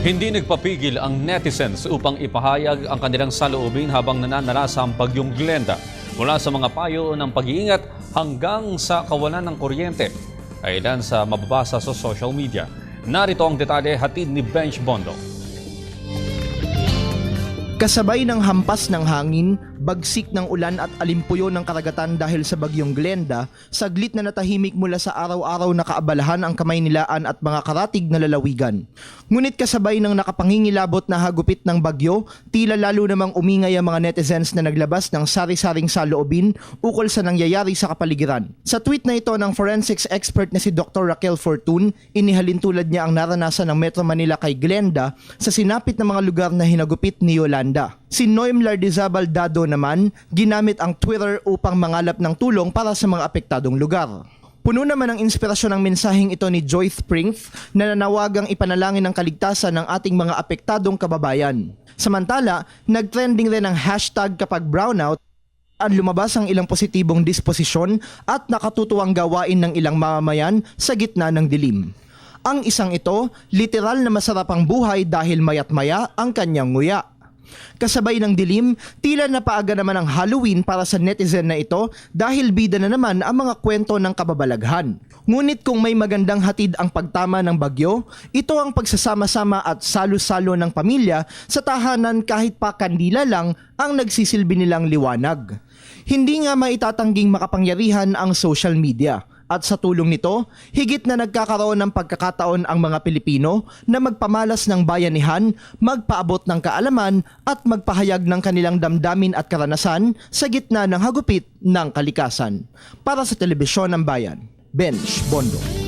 Hindi nagpapigil ang netizens upang ipahayag ang kanilang saloobin habang nananalasa ang bagyong Glenda. Mula sa mga payo ng pag-iingat hanggang sa kawalan ng kuryente ay ilan sa mababasa sa social media. Narito ang detalye hatid ni Benj Bondo. Kasabay ng hampas ng hangin, bagsik ng ulan at alimpuyo ng karagatan dahil sa bagyong Glenda, saglit na natahimik mula sa araw-araw na kaabalahan ang Kamaynilaan at mga karatig na lalawigan. Ngunit kasabay ng nakapangingilabot na hagupit ng bagyo, tila lalo namang umingay ang mga netizens na naglabas ng sari-saring saloobin ukol sa nangyayari sa kapaligiran. Sa tweet na ito ng forensics expert na si Dr. Raquel Fortun, inihalin tulad niya ang naranasan ng Metro Manila kay Glenda sa sinapit na mga lugar na hinagupit ni Yolanda. Si Noem Lardizabal Dado naman, ginamit ang Twitter upang mangalap ng tulong para sa mga apektadong lugar. Puno naman ng inspirasyon ang mensaheng ito ni Joy Springs na nanawagang ipanalangin ang kaligtasan ng ating mga apektadong kababayan. Samantala, nagtrending rin ang hashtag kapag brownout at lumabas ang ilang positibong disposisyon at nakatutuwang gawain ng ilang mamamayan sa gitna ng dilim. Ang isang ito, literal na masarap ang buhay dahil mayat maya ang kanyang nguya. Kasabay ng dilim, tila napaaga naman ang Halloween para sa netizen na ito dahil bida na naman ang mga kwento ng kababalaghan. Ngunit kung may magandang hatid ang pagtama ng bagyo, ito ang pagsasama-sama at salo-salo ng pamilya sa tahanan kahit pa kandila lang ang nagsisilbi nilang liwanag. Hindi nga maitatangging makapangyarihan ang social media. At sa tulong nito, higit na nagkakaroon ng pagkakataon ang mga Pilipino na magpamalas ng bayanihan, magpaabot ng kaalaman at magpahayag ng kanilang damdamin at karanasan sa gitna ng hagupit ng kalikasan. Para sa Telebisyon ng Bayan, Benj Bondo.